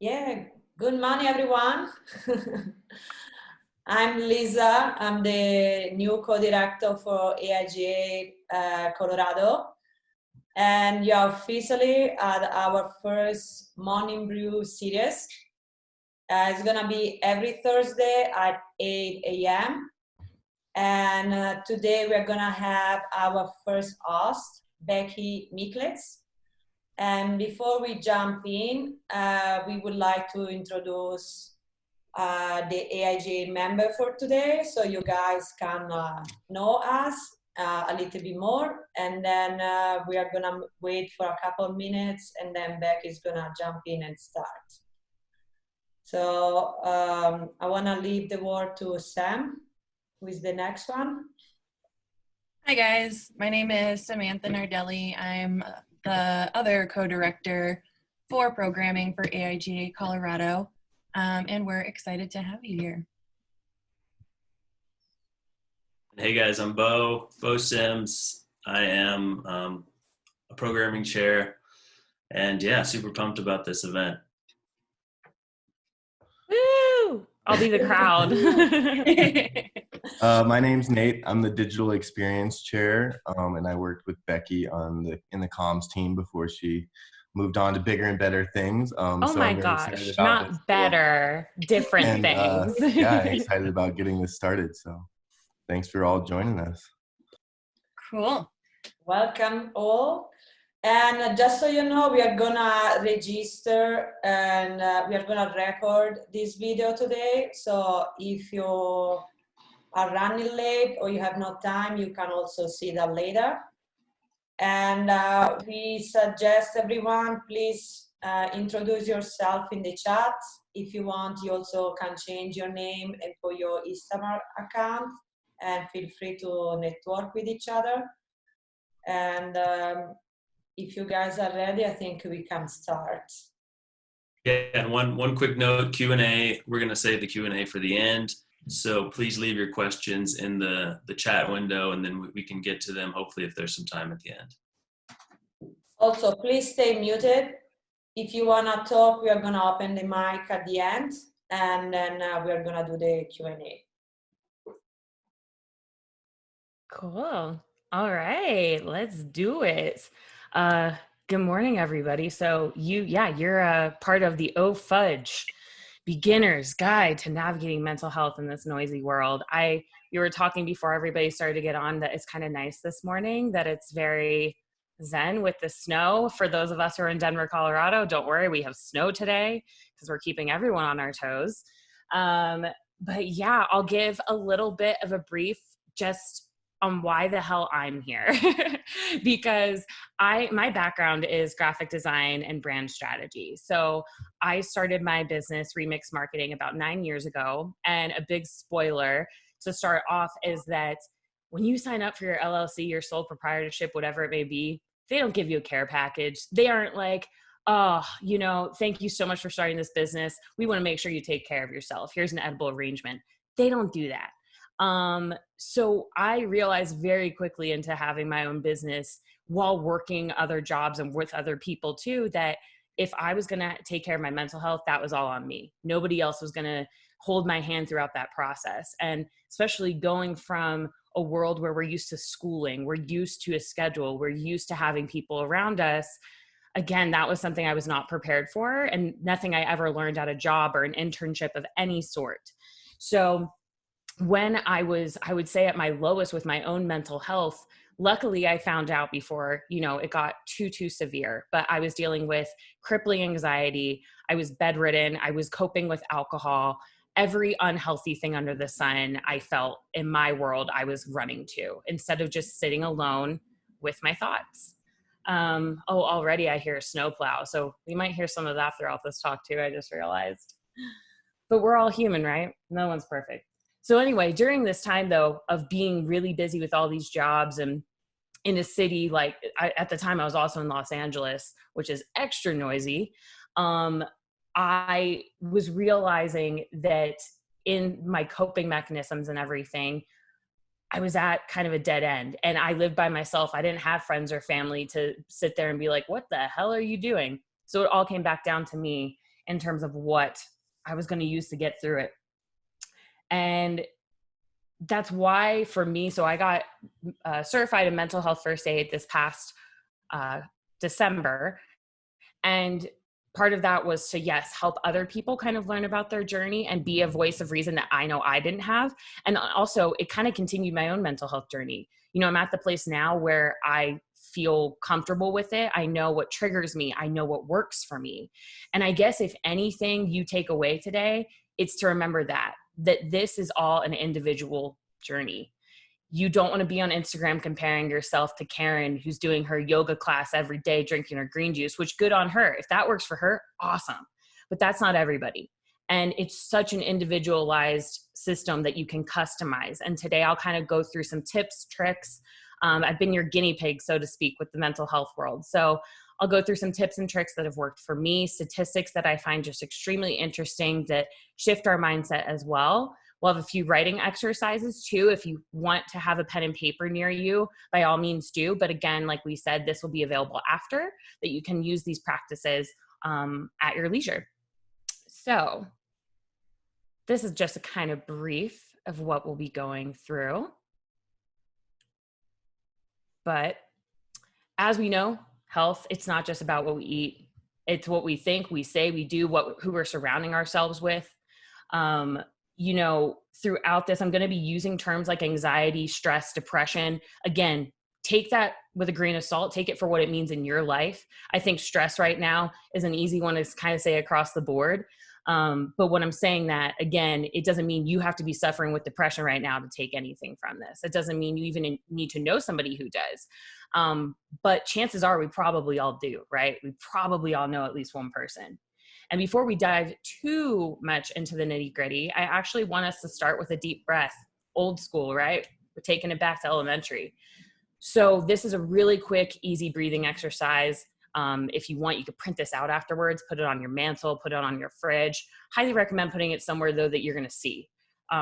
Yeah, good morning, everyone. I'm Lisa. I'm the new co-director for AIGA Colorado. And you're officially at our first Morning Brew Series. It's going to be every Thursday at 8 a.m. And today we're going to have our first host, Becky Mickletz. And before we jump in, we would like to introduce the AIGA member for today, so you guys can know us a little bit more. And then we are gonna wait for a couple of minutes, and then Beck is gonna jump in and start. So I wanna leave the word to Sam, who is the next one. Hi guys, my name is Samantha Nardelli. I'm the other co-director for programming for AIGA Colorado, and we're excited to have you here. Hey guys, I'm Bo Sims. I am a programming chair, and yeah, super pumped about this event. Woo! I'll be the crowd. My name's Nate. I'm the digital experience chair, and I worked with Becky in the comms team before she moved on to bigger and better things. Oh my gosh, not better, different things. Yeah, I'm excited about getting this started. So thanks for all joining us. Cool. Welcome all. And just so you know, we are gonna register and we are gonna record this video today. So if you are running late or you have no time, you can also see that later. And we suggest everyone, please introduce yourself in the chat. If you want, you also can change your name and put your Instagram account, and feel free to network with each other. And if you guys are ready, I think we can start. Yeah, and one quick note, Q&A. We're going to save the Q&A for the end. So please leave your questions in the chat window, and then we can get to them, hopefully, if there's some time at the end. Also, please stay muted. If you want to talk, we are going to open the mic at the end, and then we are going to do the Q&A. Cool. All right, let's do it. Good morning, everybody. So you're a part of the FUDGE Beginner's Guide to Navigating Mental Health in This Noisy World. You were talking before everybody started to get on that it's kind of nice this morning, that it's very zen with the snow. For those of us who are in Denver, Colorado, don't worry, we have snow today because we're keeping everyone on our toes. But yeah, I'll give a little bit of a brief just on why the hell I'm here. Because my background is graphic design and brand strategy. So I started my business, Remickz Marketing, about 9 years ago. And a big spoiler to start off is that when you sign up for your LLC, your sole proprietorship, whatever it may be, they don't give you a care package. They aren't like, oh, thank you so much for starting this business. We want to make sure you take care of yourself. Here's an edible arrangement. They don't do that. So I realized very quickly into having my own business while working other jobs and with other people too, that if I was going to take care of my mental health, that was all on me. Nobody else was going to hold my hand throughout that process. And especially going from a world where we're used to schooling, we're used to a schedule, we're used to having people around us. Again, that was something I was not prepared for, and nothing I ever learned at a job or an internship of any sort. So when I would say at my lowest with my own mental health, luckily I found out before, it got too severe, but I was dealing with crippling anxiety. I was bedridden. I was coping with alcohol. Every unhealthy thing under the sun, I felt in my world I was running to, instead of just sitting alone with my thoughts. Already I hear a snowplow. So we might hear some of that throughout this talk too, I just realized. But we're all human, right? No one's perfect. So anyway, during this time though, of being really busy with all these jobs and in a city, at the time I was also in Los Angeles, which is extra noisy. I was realizing that in my coping mechanisms and everything, I was at kind of a dead end, and I lived by myself. I didn't have friends or family to sit there and be like, what the hell are you doing? So it all came back down to me. in terms of what I was going to use to get through it. And that's why for me, so I got certified in mental health first aid this past December. And part of that was to, yes, help other people kind of learn about their journey and be a voice of reason that I know I didn't have. And also it kind of continued my own mental health journey. You know, I'm at the place now where I feel comfortable with it. I know what triggers me. I know what works for me. And I guess if anything you take away today, it's to remember that this is all an individual journey. You don't want to be on Instagram comparing yourself to Karen, who's doing her yoga class every day, drinking her green juice, which good on her. If that works for her, awesome. But that's not everybody. And it's such an individualized system that you can customize. And today I'll kind of go through some tips, tricks. I've been your guinea pig, so to speak, with the mental health world. So I'll go through some tips and tricks that have worked for me, statistics that I find just extremely interesting that shift our mindset as well. We'll have a few writing exercises too. If you want to have a pen and paper near you, by all means do. But again, like we said, this will be available after, that you can use these practices at your leisure. So this is just a kind of brief of what we'll be going through. But as we know, health, it's not just about what we eat. It's what we think, we say, we do, who we're surrounding ourselves with. You know, throughout this, I'm going to be using terms like anxiety, stress, depression. Again, take that with a grain of salt. Take it for what it means in your life. I think stress right now is an easy one to kind of say across the board. But when I'm saying that, again, it doesn't mean you have to be suffering with depression right now to take anything from this. It doesn't mean you even need to know somebody who does. But chances are we probably all do, right? We probably all know at least one person. And before we dive too much into the nitty gritty, I actually want us to start with a deep breath, old school, right? We're taking it back to elementary. So this is a really quick, easy breathing exercise. If you want, you could print this out afterwards, put it on your mantle, put it on your fridge. Highly recommend putting it somewhere though that you're going to see.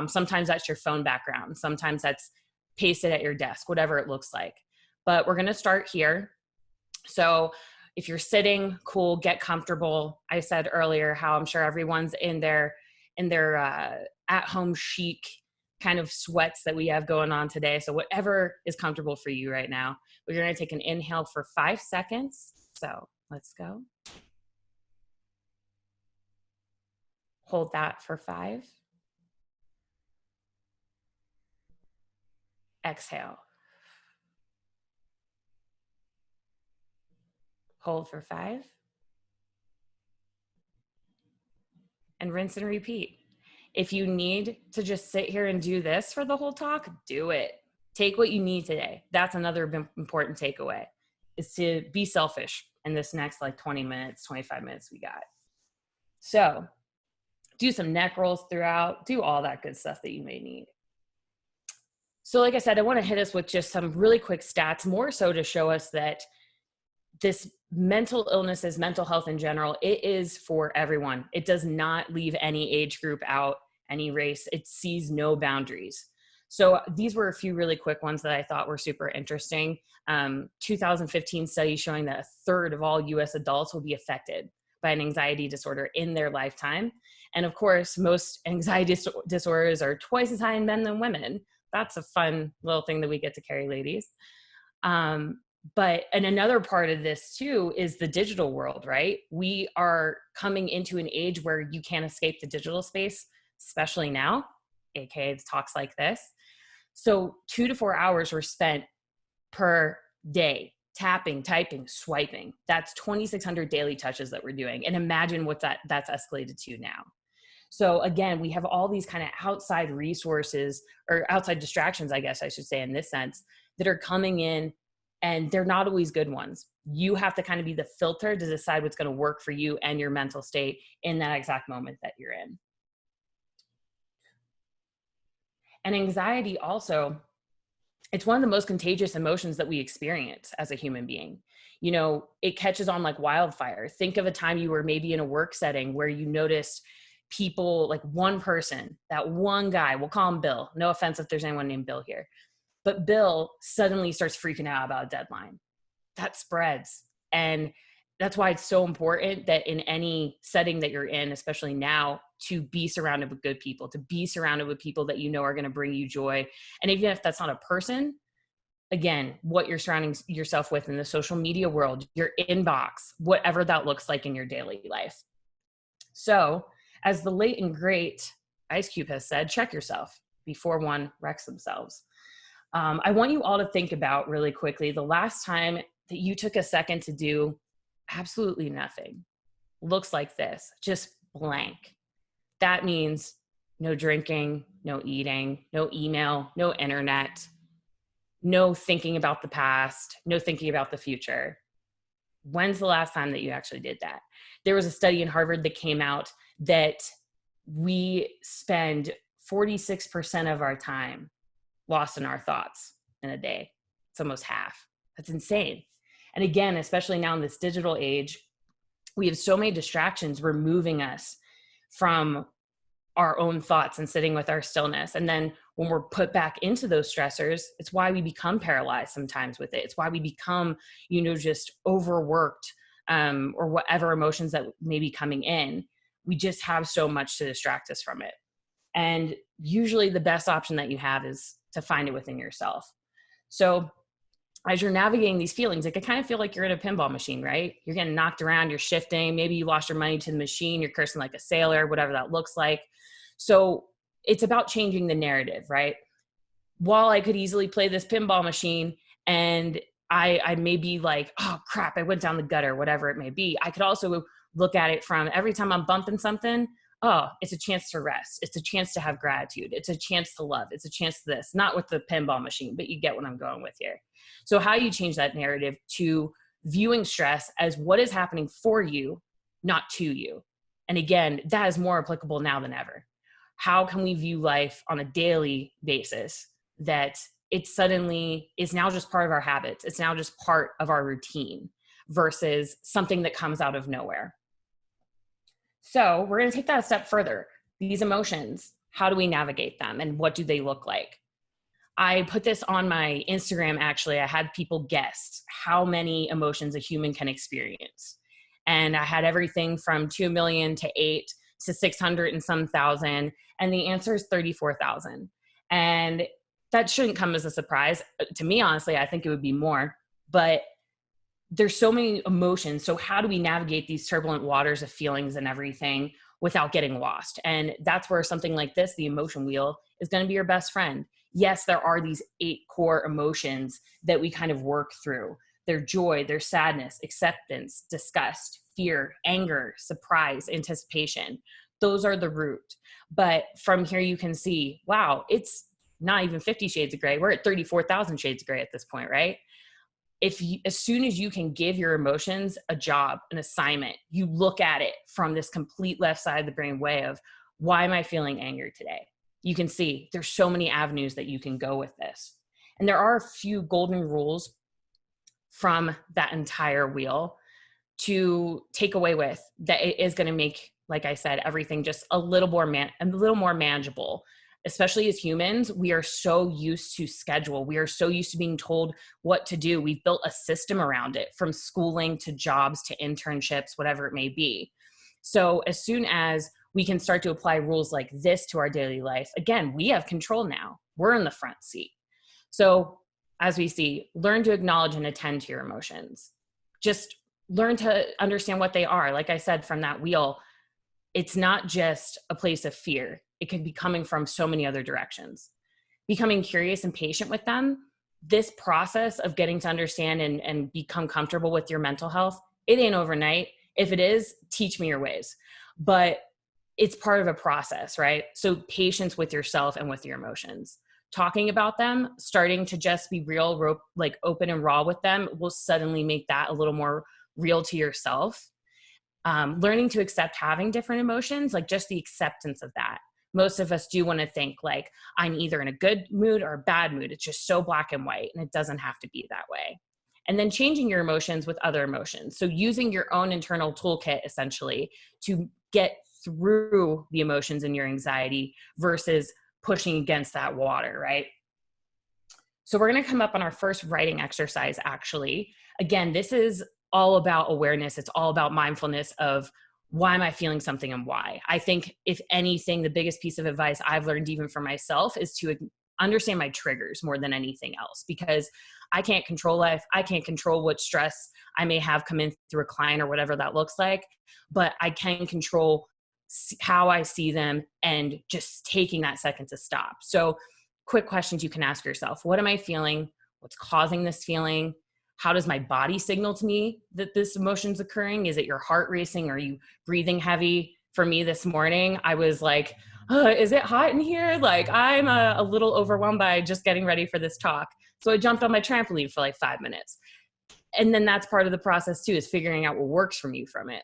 Sometimes that's your phone background. Sometimes that's pasted at your desk, whatever it looks like. But we're going to start here. So if you're sitting, cool, get comfortable. I said earlier how I'm sure everyone's in their at-home chic kind of sweats that we have going on today. So whatever is comfortable for you right now. We're going to take an inhale for 5 seconds. So let's go. Hold that for 5. Exhale. Hold for 5. And rinse and repeat. If you need to just sit here and do this for the whole talk, do it. Take what you need today. That's another important takeaway, is to be selfish in this next like 20 minutes, 25 minutes we got. So do some neck rolls throughout, do all that good stuff that you may need. So like I said, I want to hit us with just some really quick stats, more so to show us that this mental illnesses, mental health in general, it is for everyone. It does not leave any age group out, any race. It sees no boundaries. So these were a few really quick ones that I thought were super interesting. 2015 study showing that 1/3 of all US adults will be affected by an anxiety disorder in their lifetime. And of course, most anxiety disorders are twice as high in men than women. That's a fun little thing that we get to carry, ladies. But another part of this too is the digital world, right? We are coming into an age where you can't escape the digital space, especially now, aka the talks like this. So 2 to 4 hours were spent per day, tapping, typing, swiping. That's 2,600 daily touches that we're doing. And imagine what that's escalated to now. So again, we have all these kind of outside resources, or outside distractions, I guess I should say in this sense, that are coming in, and they're not always good ones. You have to kind of be the filter to decide what's going to work for you and your mental state in that exact moment that you're in. And anxiety also, it's one of the most contagious emotions that we experience as a human being. You know, it catches on like wildfire. Think of a time you were maybe in a work setting where you noticed people, like one person, that one guy, we'll call him Bill. No offense if there's anyone named Bill here. But Bill suddenly starts freaking out about a deadline. That spreads. And that's why it's so important that in any setting that you're in, especially now, to be surrounded with good people, to be surrounded with people that you know are going to bring you joy. And even if that's not a person, again, what you're surrounding yourself with in the social media world, your inbox, whatever that looks like in your daily life. So as the late and great Ice Cube has said, check yourself before one wrecks themselves. I want you all to think about really quickly the last time that you took a second to do absolutely nothing. Looks like this, just blank. That means no drinking, no eating, no email, no internet, no thinking about the past, no thinking about the future. When's the last time that you actually did that? There was a study in Harvard that came out that we spend 46% of our time lost in our thoughts in a day. It's almost half. That's insane. And again, especially now in this digital age, we have so many distractions removing us from our own thoughts and sitting with our stillness. And then when we're put back into those stressors, it's why we become paralyzed sometimes with it. It's why we become, just overworked, or whatever emotions that may be coming in. We just have so much to distract us from it. And usually the best option that you have is to find it within yourself. So as you're navigating these feelings, it can kind of feel like you're in a pinball machine, right? You're getting knocked around, you're shifting. Maybe you lost your money to the machine, you're cursing like a sailor, whatever that looks like. So it's about changing the narrative, right? While I could easily play this pinball machine and I may be like, oh crap, I went down the gutter, whatever it may be. I could also look at it from every time I'm bumping something, oh, it's a chance to rest. It's a chance to have gratitude. It's a chance to love. It's a chance to this, not with the pinball machine, but you get what I'm going with here. So how you change that narrative to viewing stress as what is happening for you, not to you. And again, that is more applicable now than ever. How can we view life on a daily basis that it suddenly is now just part of our habits? It's now just part of our routine versus something that comes out of nowhere. So we're going to take that a step further. These emotions, how do we navigate them and what do they look like? I put this on my Instagram, actually. I had people guess how many emotions a human can experience. And I had everything from 2 million to 8 to 600 and some thousand. And the answer is 34,000. And that shouldn't come as a surprise. To me, honestly, I think it would be more. But there's so many emotions. So how do we navigate these turbulent waters of feelings and everything without getting lost? And that's where something like this, the emotion wheel, is going to be your best friend. Yes, there are these 8 core emotions that we kind of work through. Their joy, their sadness, acceptance, disgust, fear, anger, surprise, anticipation. Those are the root. But from here you can see, wow, it's not even 50 shades of gray. We're at 34,000 shades of gray at this point, right? As soon as you can give your emotions a job, an assignment, you look at it from this complete left side of the brain way of, why am I feeling angry today? You can see there's so many avenues that you can go with this. And there are a few golden rules from that entire wheel to take away with that. It is going to make, like I said, everything just a little more manageable. Especially as humans, we are so used to schedule. We are so used to being told what to do. We've built a system around it, from schooling to jobs to internships, whatever it may be. So as soon as we can start to apply rules like this to our daily life, again, we have control now. We're in the front seat. So as we see, learn to acknowledge and attend to your emotions. Just learn to understand what they are. Like I said, from that wheel, it's not just a place of fear. It can be coming from so many other directions. Becoming curious and patient with them, this process of getting to understand and become comfortable with your mental health, it ain't overnight. If it is, teach me your ways. But it's part of a process, right? So patience with yourself and with your emotions. Talking about them, starting to just be real, like open and raw with them, will suddenly make that a little more real to yourself. Learning to accept having different emotions, like just the acceptance of that. Most of us do want to think like, I'm either in a good mood or a bad mood. It's just so black and white, and it doesn't have to be that way. And then changing your emotions with other emotions. So using your own internal toolkit, essentially, to get through the emotions in your anxiety versus pushing against that water, right? So we're going to come up on our first writing exercise, actually. Again, this is all about awareness. It's all about mindfulness of why am I feeling something and why. I think if anything, the biggest piece of advice I've learned even for myself is to understand my triggers more than anything else, because I can't control life. I can't control what stress I may have come in through a client or whatever that looks like, but I can control how I see them and just taking that second to stop. So quick questions you can ask yourself. What am I feeling? What's causing this feeling? How does my body signal to me that this emotion's occurring? Is it your heart racing? Are you breathing heavy? For me this morning, I was like, is it hot in here? Like, I'm a little overwhelmed by just getting ready for this talk. So I jumped on my trampoline for like 5 minutes. And then that's part of the process too, is figuring out what works for you from it.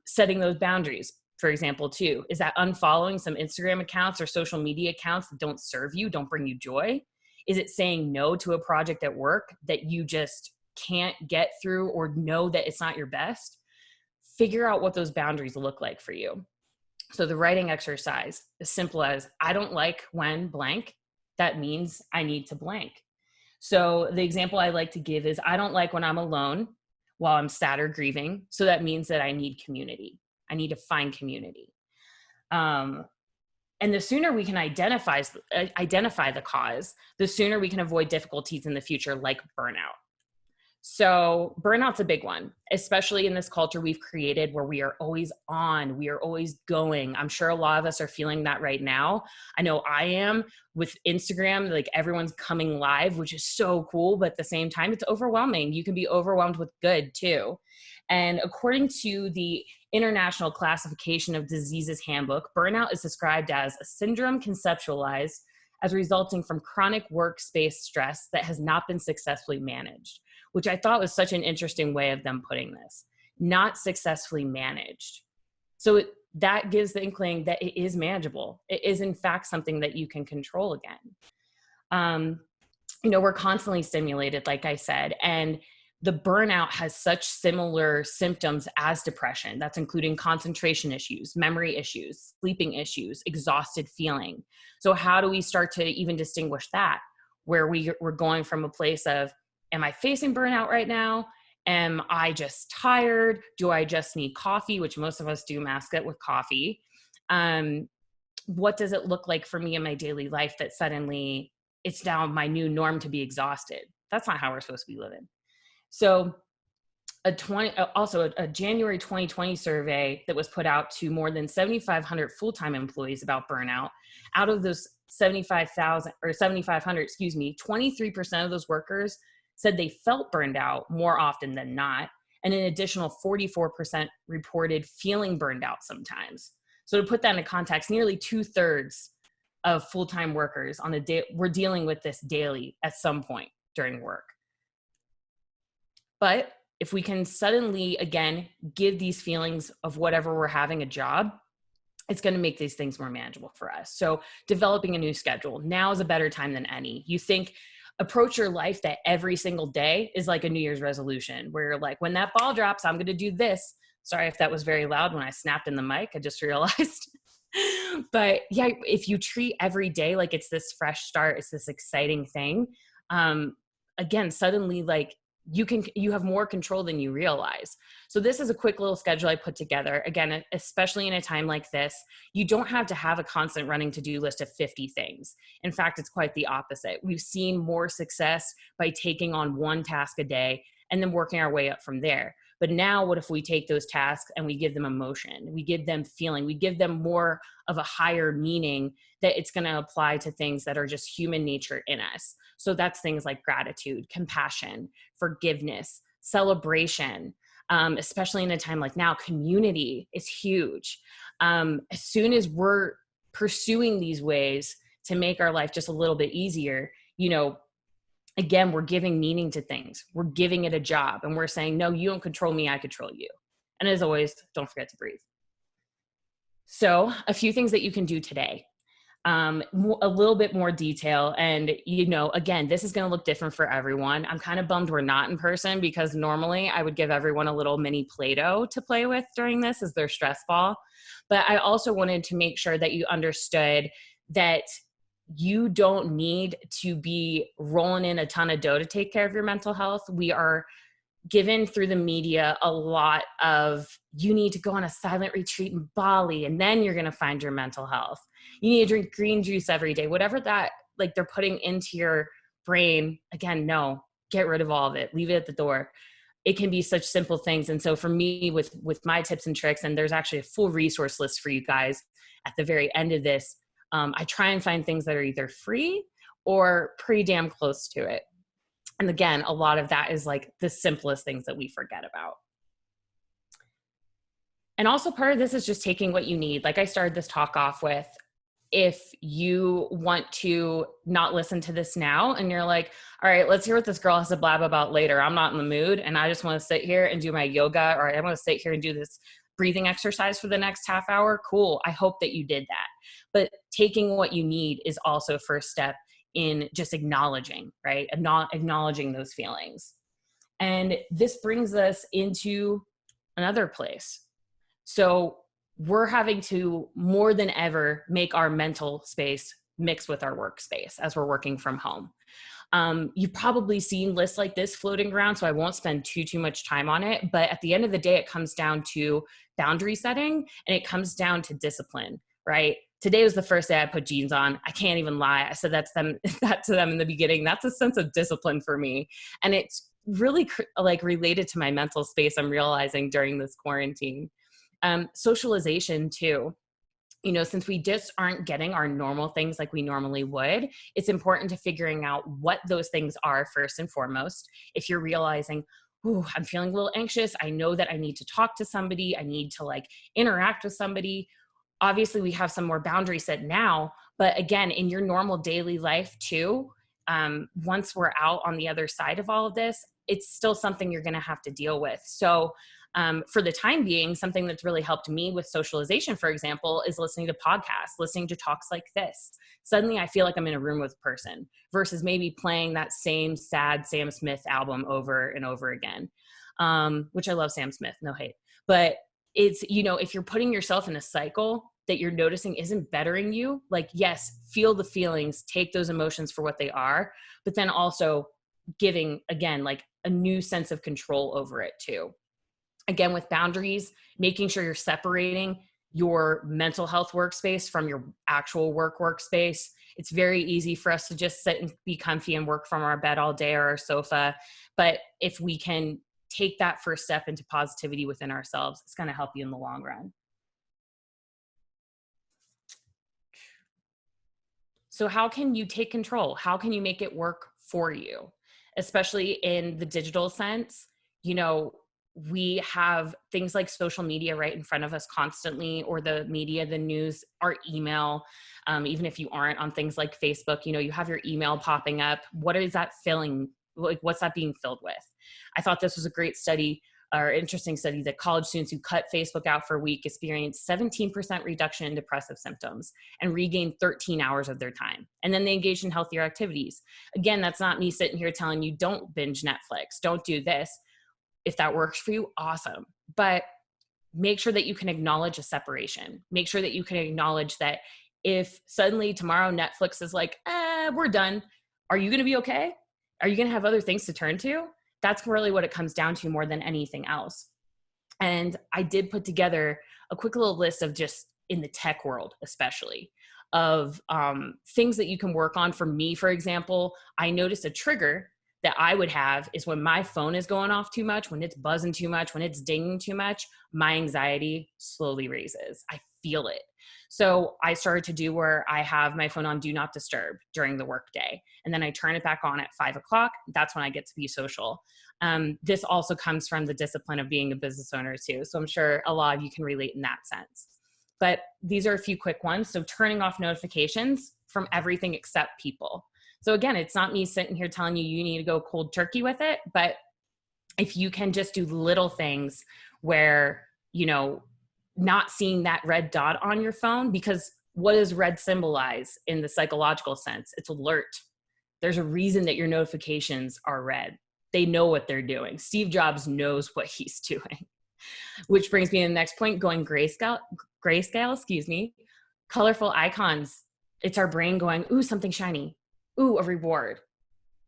Setting those boundaries, for example, too. Is that unfollowing some Instagram accounts or social media accounts that don't serve you, don't bring you joy? Is it saying no to a project at work that you just can't get through or know that it's not your best? Figure out what those boundaries look like for you. So the writing exercise, as simple as, I don't like when blank, that means I need to blank. So the example I like to give is, I don't like when I'm alone while I'm sad or grieving. So that means that I need community. I need to find community. And the sooner we can identify the cause, the sooner we can avoid difficulties in the future, like burnout. So burnout's a big one, especially in this culture we've created where we are always on, we are always going. I'm sure a lot of us are feeling that right now. I know I am with Instagram, like everyone's coming live, which is so cool. But at the same time, it's overwhelming. You can be overwhelmed with good too. And according to the International Classification of Diseases Handbook, burnout is described as a syndrome conceptualized as resulting from chronic workspace stress that has not been successfully managed, which I thought was such an interesting way of them putting this. Not successfully managed. So that gives the inkling that it is manageable. It is in fact something that you can control again. We're constantly stimulated, like I said, and the burnout has such similar symptoms as depression. That's including concentration issues, memory issues, sleeping issues, exhausted feeling. So how do we start to even distinguish that? Where we're going from a place of, am I facing burnout right now? Am I just tired? Do I just need coffee? Which most of us do mask it with coffee. What does it look like for me in my daily life that suddenly it's now my new norm to be exhausted? That's not how we're supposed to be living. So a January 2020 survey that was put out to more than 7,500 full-time employees about burnout. Out of those 7,500, 23% of those workers said they felt burned out more often than not. And an additional 44% reported feeling burned out sometimes. So to put that into context, nearly 2/3 of full-time workers on a day were dealing with this daily at some point during work. But if we can suddenly, again, give these feelings of whatever we're having a job, it's going to make these things more manageable for us. So developing a new schedule. Now is a better time than any. You think, approach your life that every single day is like a New Year's resolution, where you're like, when that ball drops, I'm going to do this. Sorry if that was very loud when I snapped in the mic. I just realized. But yeah, if you treat every day like it's this fresh start, it's this exciting thing. Again, suddenly like, you have more control than you realize. So this is a quick little schedule I put together. Again, especially in a time like this, you don't have to have a constant running to-do list of 50 things. In fact, it's quite the opposite. We've seen more success by taking on one task a day and then working our way up from there. But now what if we take those tasks and we give them emotion, we give them feeling, we give them more of a higher meaning that it's going to apply to things that are just human nature in us. So that's things like gratitude, compassion, forgiveness, celebration, especially in a time like now. Community is huge. As soon as we're pursuing these ways to make our life just a little bit easier, again, we're giving meaning to things. We're giving it a job and we're saying, no, you don't control me, I control you. And as always, don't forget to breathe. So a few things that you can do today. A little bit more detail. And, again, this is going to look different for everyone. I'm kind of bummed we're not in person, because normally I would give everyone a little mini Play-Doh to play with during this as their stress ball. But I also wanted to make sure that you understood that you don't need to be rolling in a ton of dough to take care of your mental health. We are given through the media a lot of, you need to go on a silent retreat in Bali and then you're going to find your mental health. You need to drink green juice every day, whatever that like they're putting into your brain. Again, no, get rid of all of it. Leave it at the door. It can be such simple things. And so for me with my tips and tricks, and there's actually a full resource list for you guys at the very end of this. I try and find things that are either free or pretty damn close to it. And again, a lot of that is like the simplest things that we forget about. And also part of this is just taking what you need. Like I started this talk off with, if you want to not listen to this now and you're like, all right, let's hear what this girl has to blab about later. I'm not in the mood and I just want to sit here and do my yoga, or I want to sit here and do this breathing exercise for the next half hour. Cool. I hope that you did that. But taking what you need is also a first step in just acknowledging, right? Not acknowledging those feelings. And this brings us into another place. So we're having to more than ever make our mental space mix with our workspace as we're working from home. You've probably seen lists like this floating around, so I won't spend too much time on it. But at the end of the day, it comes down to boundary setting and it comes down to discipline, right? Today was the first day I put jeans on. I can't even lie. I said that to them in the beginning. That's a sense of discipline for me. And it's really like related to my mental space I'm realizing during this quarantine. Socialization too. You know, since we just aren't getting our normal things like we normally would, it's important to figuring out what those things are first and foremost. If you're realizing, ooh, I'm feeling a little anxious, I know that I need to talk to somebody, I need to like interact with somebody. Obviously we have some more boundaries set now, but again, in your normal daily life too, once we're out on the other side of all of this, it's still something you're going to have to deal with. So for the time being, something that's really helped me with socialization, for example, is listening to podcasts, listening to talks like this. Suddenly I feel like I'm in a room with a person versus maybe playing that same sad Sam Smith album over and over again, which I love Sam Smith, no hate. But it's, you know, if you're putting yourself in a cycle that you're noticing isn't bettering you, like, yes, feel the feelings, take those emotions for what they are, but then also giving, again, like a new sense of control over it too. Again, with boundaries, making sure you're separating your mental health workspace from your actual work workspace. It's very easy for us to just sit and be comfy and work from our bed all day or our sofa. But if we can take that first step into positivity within ourselves, it's going to help you in the long run. So how can you take control? How can you make it work for you? Especially in the digital sense, you know, we have things like social media right in front of us constantly, or the media, the news, our email. Even if you aren't on things like Facebook, you know, you have your email popping up. What is that filling? Like, what's that being filled with? I thought this was a great study, or interesting study, that college students who cut Facebook out for a week experienced 17% reduction in depressive symptoms and regained 13 hours of their time. And then they engaged in healthier activities. Again, that's not me sitting here telling you don't binge Netflix, don't do this. If that works for you, awesome. But make sure that you can acknowledge a separation. Make sure that you can acknowledge that if suddenly tomorrow Netflix is like, we're done, are you going to be okay? Are you going to have other things to turn to? That's really what it comes down to more than anything else. And I did put together a quick little list of, just in the tech world, especially, of things that you can work on. For me, for example, I noticed a trigger that I would have is when my phone is going off too much, when it's buzzing too much, when it's dinging too much, my anxiety slowly raises. I feel it. So I started to do where I have my phone on do not disturb during the workday. And then I turn it back on at 5 o'clock. That's when I get to be social. This also comes from the discipline of being a business owner too. So I'm sure a lot of you can relate in that sense. But these are a few quick ones. So turning off notifications from everything except people. So again, it's not me sitting here telling you you need to go cold turkey with it, but if you can just do little things where, you know, not seeing that red dot on your phone, because what does red symbolize in the psychological sense? It's alert. There's a reason that your notifications are red. They know what they're doing. Steve Jobs knows what he's doing. Which brings me to the next point, going grayscale, colorful icons. It's our brain going, ooh, something shiny. Ooh, a reward.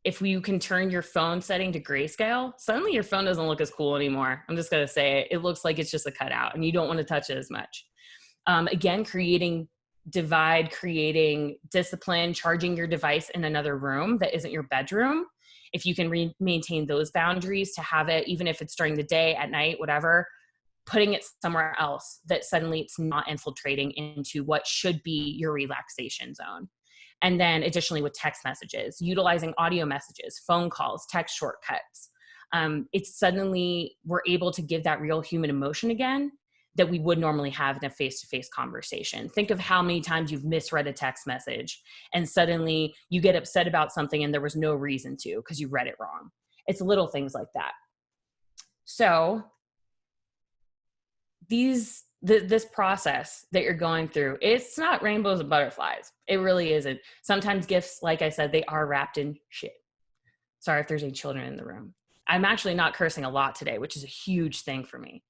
if you can turn your phone setting to grayscale, suddenly your phone doesn't look as cool anymore. I'm just going to say it. It looks like it's just a cutout and you don't want to touch it as much. Again, creating discipline, charging your device in another room that isn't your bedroom. If you can maintain those boundaries to have it, even if it's during the day, at night, whatever, putting it somewhere else that suddenly it's not infiltrating into what should be your relaxation zone. And then additionally with text messages, utilizing audio messages, phone calls, text shortcuts. It's suddenly we're able to give that real human emotion again that we would normally have in a face-to-face conversation. Think of how many times you've misread a text message and suddenly you get upset about something and there was no reason to because you read it wrong. It's little things like that. So this process that you're going through, it's not rainbows and butterflies. It really isn't. Sometimes gifts, like I said, they are wrapped in shit. Sorry if there's any children in the room. I'm actually not cursing a lot today, which is a huge thing for me.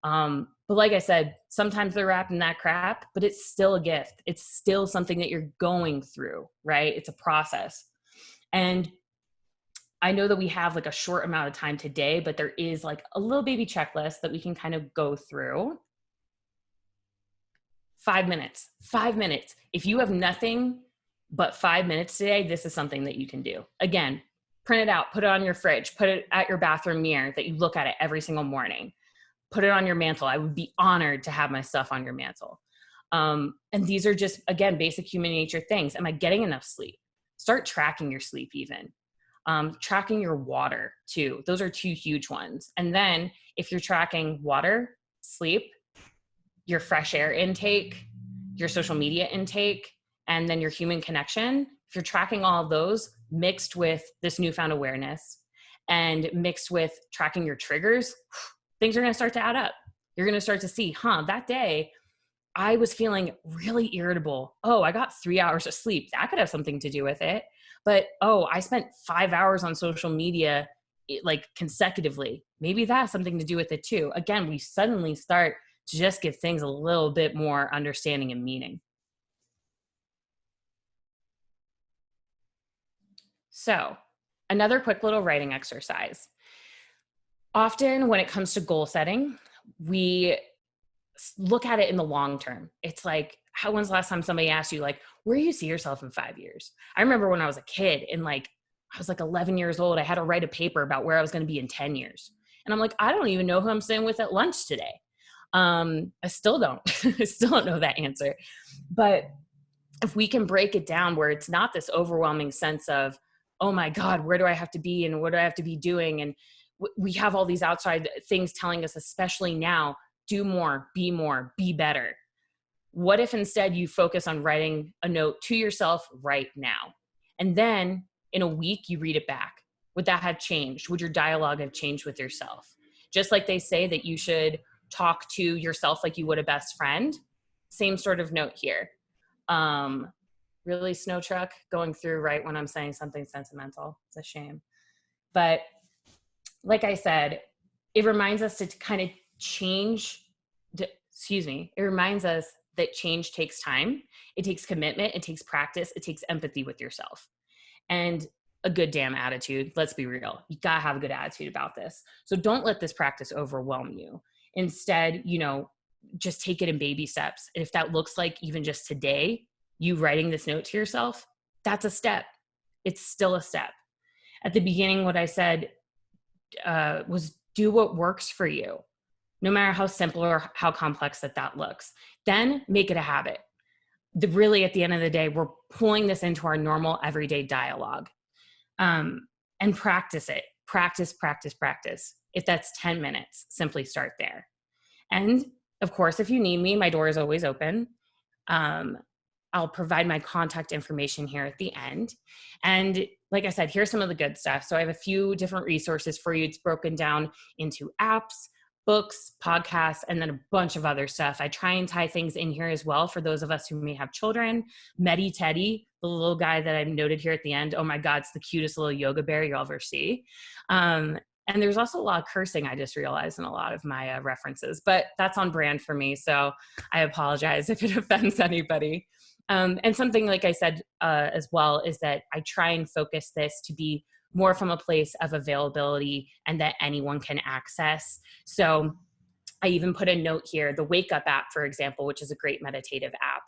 But like I said, sometimes they're wrapped in that crap, but it's still a gift. It's still something that you're going through, right? It's a process. And I know that we have like a short amount of time today, but there is like a little baby checklist that we can kind of go through. 5 minutes. If you have nothing but 5 minutes today, this is something that you can do. Again, print it out, put it on your fridge, put it at your bathroom mirror that you look at it every single morning. Put it on your mantle. I would be honored to have my stuff on your mantle. And these are just, again, basic human nature things. Am I getting enough sleep? Start tracking your sleep even. Tracking your water too. Those are two huge ones. And then if you're tracking water, sleep, your fresh air intake, your social media intake, and then your human connection, if you're tracking all of those mixed with this newfound awareness and mixed with tracking your triggers, things are going to start to add up. You're going to start to see, that day I was feeling really irritable. Oh, I got 3 hours of sleep. That could have something to do with it. But, I spent 5 hours on social media, like consecutively. Maybe that has something to do with it too. Again, we suddenly start to just give things a little bit more understanding and meaning. So, another quick little writing exercise. Often when it comes to goal setting, we look at it in the long term. It's like, when's the last time somebody asked you, like, where do you see yourself in 5 years? I remember when I was a kid and I was 11 years old, I had to write a paper about where I was going to be in 10 years. And I'm like, I don't even know who I'm sitting with at lunch today. I still don't. I still don't know that answer. But if we can break it down where it's not this overwhelming sense of, oh my God, where do I have to be and what do I have to be doing? And we have all these outside things telling us, especially now, do more, be better. What if instead you focus on writing a note to yourself right now? And then in a week, you read it back. Would that have changed? Would your dialogue have changed with yourself? Just like they say that you should talk to yourself like you would a best friend. Same sort of note here. Really, snow truck going through right when I'm saying something sentimental. It's a shame. But like I said, it reminds us to kind of change. It reminds us that change takes time. It takes commitment. It takes practice. It takes empathy with yourself and a good damn attitude. Let's be real. You gotta have a good attitude about this. So don't let this practice overwhelm you. Instead, just take it in baby steps. And if that looks like even just today, you writing this note to yourself, that's a step. It's still a step. At the beginning, what I said was do what works for you, no matter how simple or how complex that looks. Then make it a habit. Really, at the end of the day, we're pulling this into our normal everyday dialogue. And practice it. Practice. If that's 10 minutes, simply start there. And of course, if you need me, my door is always open. I'll provide my contact information here at the end. And like I said, here's some of the good stuff. So I have a few different resources for you. It's broken down into apps, books, podcasts, and then a bunch of other stuff. I try and tie things in here as well for those of us who may have children. Medi Teddy, the little guy that I've noted here at the end. Oh my God, it's the cutest little yoga bear you'll ever see. And there's also a lot of cursing, I just realized, in a lot of my references, but that's on brand for me. So I apologize if it offends anybody. And something like I said as well is that I try and focus this to be more from a place of availability and that anyone can access. So I even put a note here, the Wake Up app, for example, which is a great meditative app.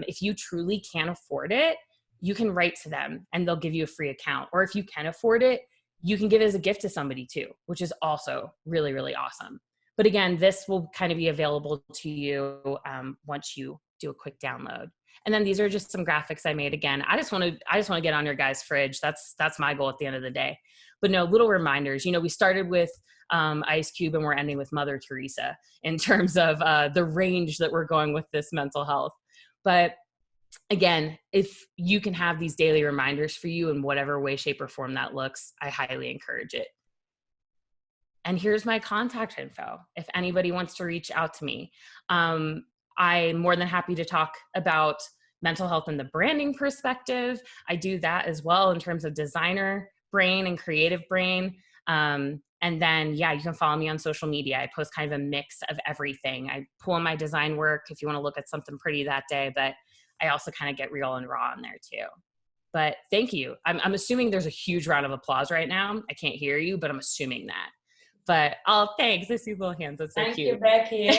If you truly can't afford it, you can write to them and they'll give you a free account. Or if you can afford it, you can give it as a gift to somebody too, which is also really, really awesome. But again, this will kind of be available to you once you do a quick download. And then these are just some graphics I made. Again, I just want to get on your guys' fridge. That's my goal at the end of the day. But no, little reminders. You know, we started with Ice Cube and we're ending with Mother Teresa in terms of the range that we're going with this mental health. But again, if you can have these daily reminders for you in whatever way, shape, or form that looks, I highly encourage it. And here's my contact info. If anybody wants to reach out to me, I'm more than happy to talk about mental health in the branding perspective. I do that as well in terms of designer brain and creative brain. And then, yeah, you can follow me on social media. I post kind of a mix of everything. I pull in my design work if you want to look at something pretty that day, but I also kind of get real and raw in there too. But thank you. I'm assuming there's a huge round of applause right now. I can't hear you, but I'm assuming that. But thanks. I see little hands. That's so Thank cute. you, Becky.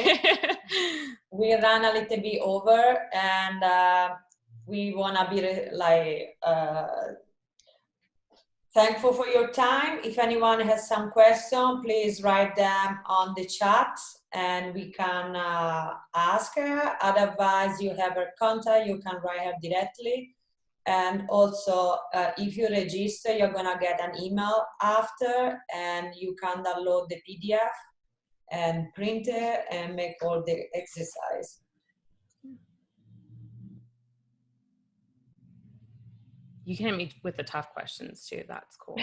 We ran a little bit over, and we wanna be thankful for your time. If anyone has some question, please write them on the chat, and we can ask her. Otherwise, you have her contact. You can write her directly. And also, if you register, you're gonna get an email after, and you can download the PDF and print it and make all the exercise. You can hit me with the tough questions too. That's cool.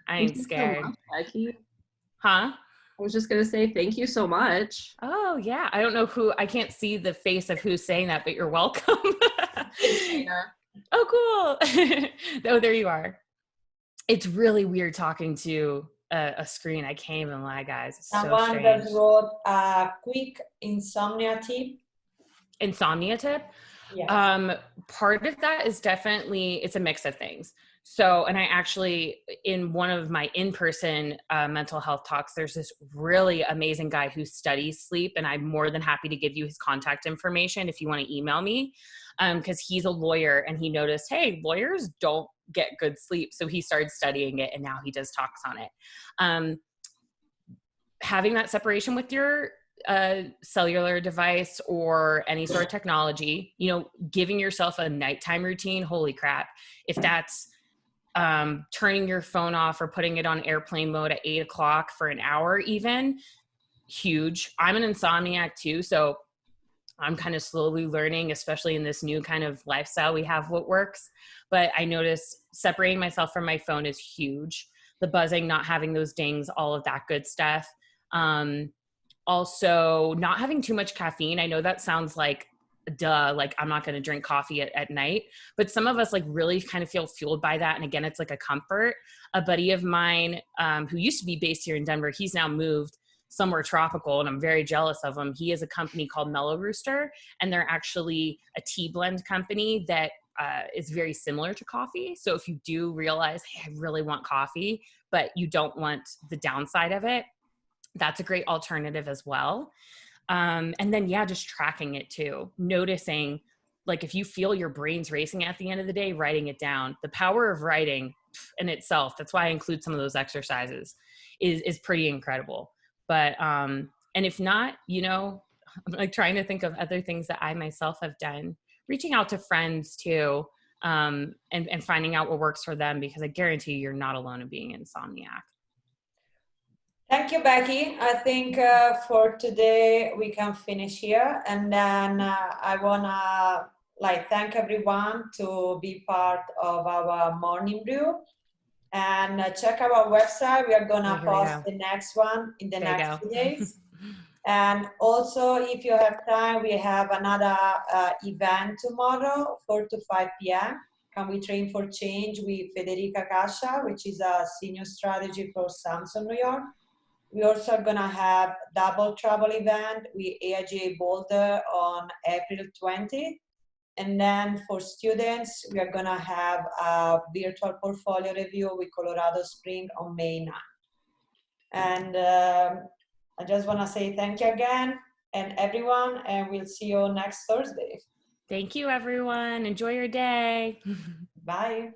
I ain't scared. Thank you so much, Becky. Huh? I was just gonna say thank you so much. Oh yeah. I don't know who, I can't see the face of who's saying that, but you're welcome. Oh, cool. Oh, there you are. It's really weird talking to a screen. I can't even lie, guys. It's Someone so strange. just wrote a quick insomnia tip. Insomnia tip? Yes. Part of that is definitely, it's a mix of things. So, and I actually, in one of my in-person mental health talks, there's this really amazing guy who studies sleep, and I'm more than happy to give you his contact information if you want to email me, because he's a lawyer and he noticed, hey, lawyers don't get good sleep. So he started studying it and now he does talks on it. Having that separation with your cellular device or any sort of technology, you know, giving yourself a nighttime routine, holy crap. If that's turning your phone off or putting it on airplane mode at 8 o'clock for an hour even, huge. I'm an insomniac too, so I'm kind of slowly learning, especially in this new kind of lifestyle we have, what works. But I notice separating myself from my phone is huge. The buzzing, not having those dings, all of that good stuff. Also, not having too much caffeine. I know that sounds like duh, like I'm not going to drink coffee at night, but some of us like really kind of feel fueled by that. And again, it's like a comfort. A buddy of mine who used to be based here in Denver, he's now moved somewhere tropical, and I'm very jealous of him. He has a company called Mellow Rooster, and they're actually a tea blend company that is very similar to coffee. So if you do realize, hey, I really want coffee, but you don't want the downside of it, that's a great alternative as well. And then, yeah, just tracking it too. Noticing, like, if you feel your brain's racing at the end of the day, writing it down. The power of writing in itself, that's why I include some of those exercises, is pretty incredible. But, and if not, you know, I'm like trying to think of other things that I myself have done, reaching out to friends too, and finding out what works for them, because I guarantee you're not alone in being insomniac. Thank you, Becky. I think for today we can finish here, and then I wanna thank everyone to be part of our Morning Brew, and check our website. We are gonna post the next one in the next few days. And also, if you have time, we have another event tomorrow, 4 to 5 p.m. Can we train for change with Federica Cascia, which is a senior strategy for Samsung New York. We also are gonna have double trouble event with AIGA Boulder on April 20th. And then for students, we are gonna have a virtual portfolio review with Colorado Spring on May 9th. And I just wanna say thank you again and everyone, and we'll see you next Thursday. Thank you, everyone. Enjoy your day. Bye.